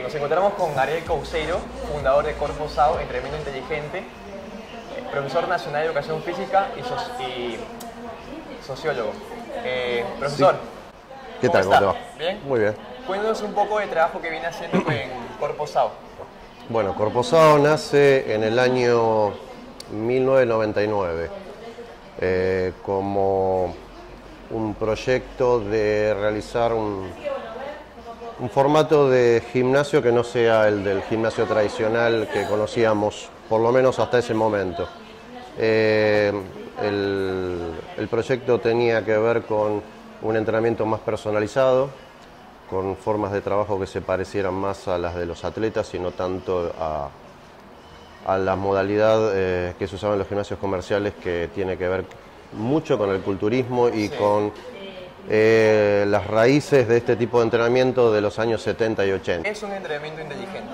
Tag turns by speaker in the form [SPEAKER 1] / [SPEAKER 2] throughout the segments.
[SPEAKER 1] Nos encontramos con Ariel Couceiro, fundador de Corpo SAO, Entrenamiento Inteligente, profesor nacional de Educación Física y sociólogo. Profesor,
[SPEAKER 2] ¿Qué tal? ¿Cómo te va?
[SPEAKER 1] ¿Bien?
[SPEAKER 2] Muy bien.
[SPEAKER 1] Cuéntanos un poco del trabajo que viene haciendo en Corpo SAO.
[SPEAKER 2] Bueno, Corpo SAO nace en el año 1999 como un proyecto de realizar un formato de gimnasio que no sea el del gimnasio tradicional que conocíamos, por lo menos hasta ese momento. El proyecto tenía que ver con un entrenamiento más personalizado, con formas de trabajo que se parecieran más a las de los atletas y no tanto a la modalidad que se usaba en los gimnasios comerciales, que tiene que ver mucho con el culturismo y con las raíces de este tipo de entrenamiento de los años 70 y 80.
[SPEAKER 1] ¿Qué es un entrenamiento inteligente?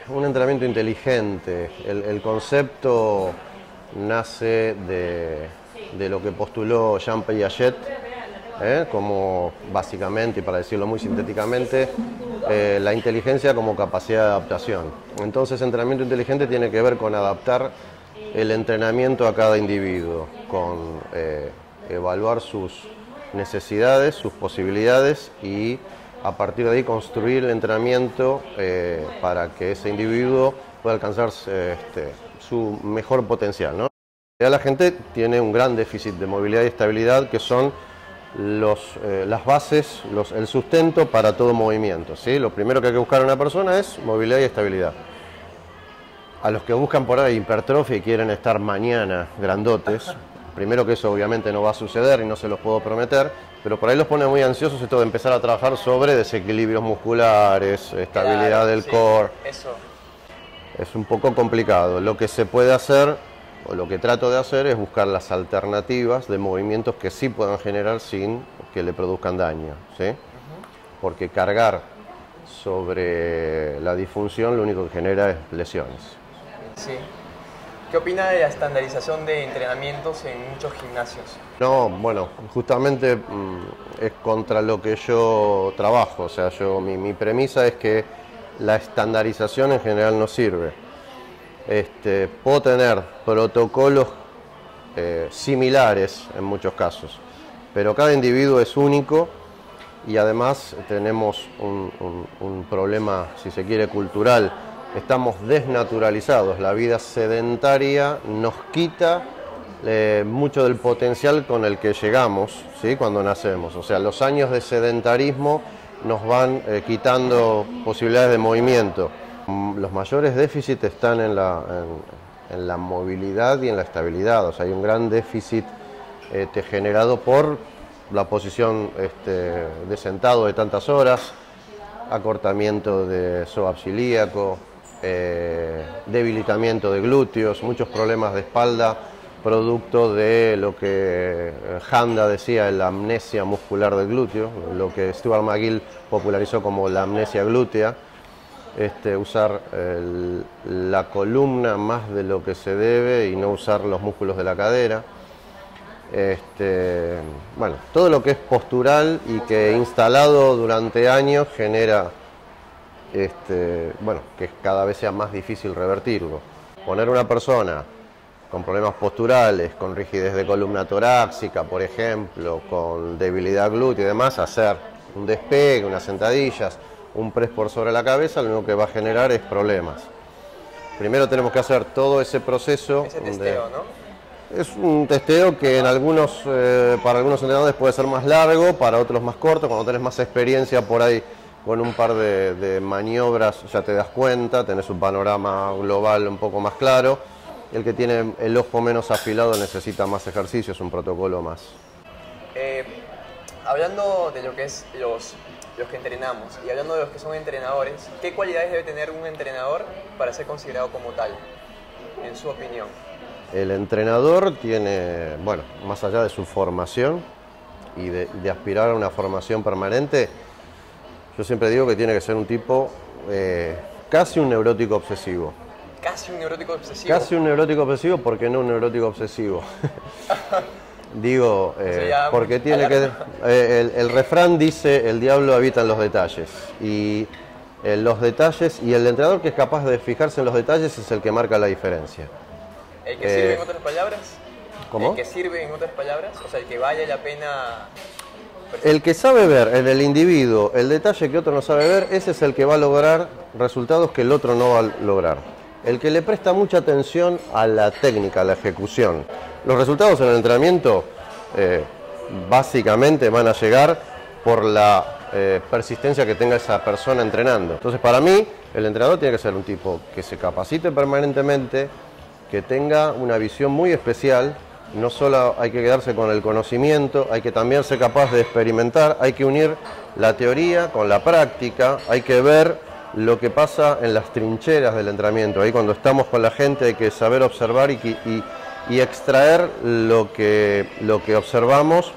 [SPEAKER 2] Un entrenamiento inteligente, el concepto nace de lo que postuló Jean Piaget, como básicamente, y para decirlo muy sintéticamente, la inteligencia como capacidad de adaptación. Entonces, entrenamiento inteligente tiene que ver con adaptar el entrenamiento a cada individuo, con evaluar sus necesidades, sus posibilidades y a partir de ahí construir el entrenamiento para que ese individuo pueda alcanzar su mejor potencial, ¿no? La gente tiene un gran déficit de movilidad y estabilidad, que son las bases, el sustento para todo movimiento, ¿sí? Lo primero que hay que buscar en una persona es movilidad y estabilidad. A los que buscan por ahí hipertrofia y quieren estar mañana grandotes, primero que eso obviamente no va a suceder y no se los puedo prometer, pero por ahí los pone muy ansiosos esto de empezar a trabajar sobre desequilibrios musculares, estabilidad del core.
[SPEAKER 1] Eso.
[SPEAKER 2] Es un poco complicado. Lo que se puede hacer, o lo que trato de hacer, es buscar las alternativas de movimientos que sí puedan generar sin que le produzcan daño, ¿sí? Porque cargar sobre la disfunción lo único que genera es lesiones.
[SPEAKER 1] Sí. ¿Qué opina de la estandarización de entrenamientos en muchos gimnasios?
[SPEAKER 2] No, bueno, justamente es contra lo que yo trabajo. O sea, mi premisa es que la estandarización en general no sirve. Puedo tener protocolos similares en muchos casos, pero cada individuo es único y además tenemos un problema, si se quiere, cultural. Estamos desnaturalizados, la vida sedentaria nos quita mucho del potencial con el que llegamos, ¿sí? Cuando nacemos. O sea, los años de sedentarismo nos van quitando posibilidades de movimiento. Los mayores déficits están en la movilidad y en la estabilidad. O sea, hay un gran déficit generado por la posición de sentado de tantas horas, acortamiento de psoas ilíaco, debilitamiento de glúteos, muchos problemas de espalda, producto de lo que Handa decía, la amnesia muscular del glúteo, lo que Stuart McGill popularizó como la amnesia glútea. Usar la columna más de lo que se debe y no usar los músculos de la cadera. Bueno, todo lo que es postural y que instalado durante años genera bueno, que cada vez sea más difícil revertirlo. Poner una persona con problemas posturales, con rigidez de columna torácica, por ejemplo, con debilidad glútea y demás, hacer un despegue, unas sentadillas, un press por sobre la cabeza, lo único que va a generar es problemas. Primero tenemos que hacer todo ese proceso.
[SPEAKER 1] Ese testeo, ¿no?
[SPEAKER 2] Es un testeo que para algunos entrenadores puede ser más largo, para otros más corto. Cuando tenés más experiencia por ahí con un par de maniobras ya te das cuenta, tenés un panorama global un poco más claro. El que tiene el ojo menos afilado necesita más ejercicio, es un protocolo más.
[SPEAKER 1] Hablando de lo que es los que entrenamos y hablando de los que son entrenadores, ¿qué cualidades debe tener un entrenador para ser considerado como tal, en su opinión?
[SPEAKER 2] El entrenador tiene, bueno, más allá de su formación y de aspirar a una formación permanente, yo siempre digo que tiene que ser un tipo casi un neurótico obsesivo.
[SPEAKER 1] ¿Casi un neurótico obsesivo?
[SPEAKER 2] Casi un neurótico obsesivo, ¿por qué no un neurótico obsesivo? Digo, porque tiene que... el refrán dice, el diablo habita en los detalles. Y los detalles, y el entrenador que es capaz de fijarse en los detalles es el que marca la diferencia.
[SPEAKER 1] ¿El que sirve en otras palabras?
[SPEAKER 2] ¿Cómo?
[SPEAKER 1] ¿El que sirve en otras palabras? O sea, el que vale la pena...
[SPEAKER 2] El que sabe ver en el individuo el detalle que otro no sabe ver, ese es el que va a lograr resultados que el otro no va a lograr. El que le presta mucha atención a la técnica, a la ejecución. Los resultados en el entrenamiento básicamente van a llegar por la persistencia que tenga esa persona entrenando. Entonces, para mí, el entrenador tiene que ser un tipo que se capacite permanentemente, que tenga una visión muy especial. No solo hay que quedarse con el conocimiento, hay que también ser capaz de experimentar, hay que unir la teoría con la práctica, hay que ver lo que pasa en las trincheras del entrenamiento. Ahí cuando estamos con la gente hay que saber observar y extraer lo que observamos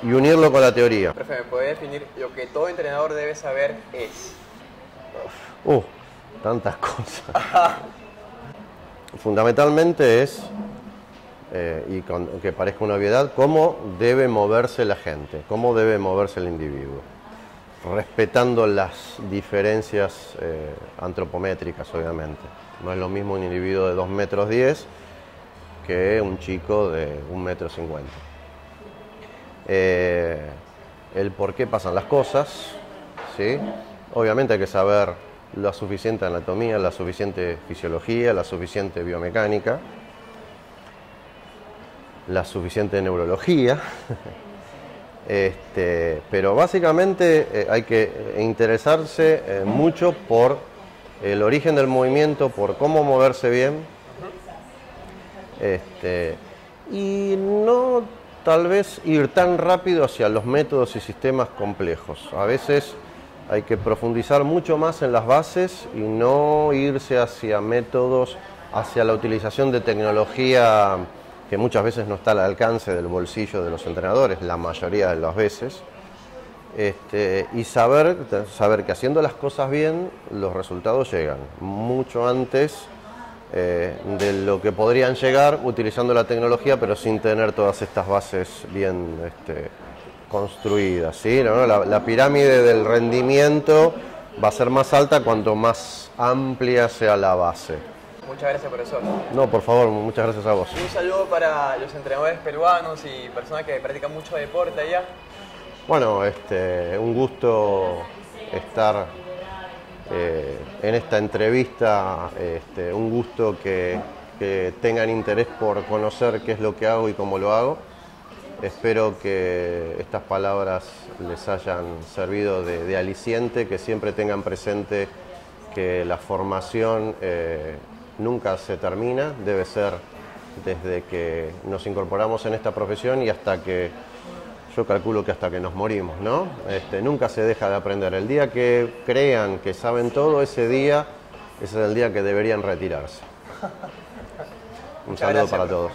[SPEAKER 2] y unirlo con la teoría.
[SPEAKER 1] Profe, ¿me puede definir lo que todo entrenador debe saber es?
[SPEAKER 2] Tantas cosas. Fundamentalmente es, y aunque parezca una obviedad, cómo debe moverse la gente, cómo debe moverse el individuo, respetando las diferencias antropométricas, obviamente. No es lo mismo un individuo de 2,10 metros que un chico de 1,50 metros. El por qué pasan las cosas, ¿sí? Obviamente hay que saber la suficiente anatomía, la suficiente fisiología, la suficiente biomecánica, la suficiente neurología, pero básicamente hay que interesarse mucho por el origen del movimiento, por cómo moverse bien, y no tal vez ir tan rápido hacia los métodos y sistemas complejos. A veces hay que profundizar mucho más en las bases y no irse hacia métodos, hacia la utilización de tecnología que muchas veces no está al alcance del bolsillo de los entrenadores, la mayoría de las veces, y saber que haciendo las cosas bien, los resultados llegan mucho antes de lo que podrían llegar utilizando la tecnología, pero sin tener todas estas bases bien construidas, ¿sí? ¿No? La pirámide del rendimiento va a ser más alta cuanto más amplia sea la base.
[SPEAKER 1] Muchas gracias, profesor.
[SPEAKER 2] No, por favor, muchas gracias a vos.
[SPEAKER 1] Un saludo para los entrenadores peruanos y personas que practican mucho deporte allá.
[SPEAKER 2] Bueno, un gusto estar en esta entrevista, un gusto que tengan interés por conocer qué es lo que hago y cómo lo hago. Espero que estas palabras les hayan servido de aliciente, que siempre tengan presente que la formación nunca se termina, debe ser desde que nos incorporamos en esta profesión y hasta que, yo calculo que hasta que nos morimos, ¿no? Nunca se deja de aprender. El día que crean que saben todo, ese es el día que deberían retirarse. Un saludo para todos.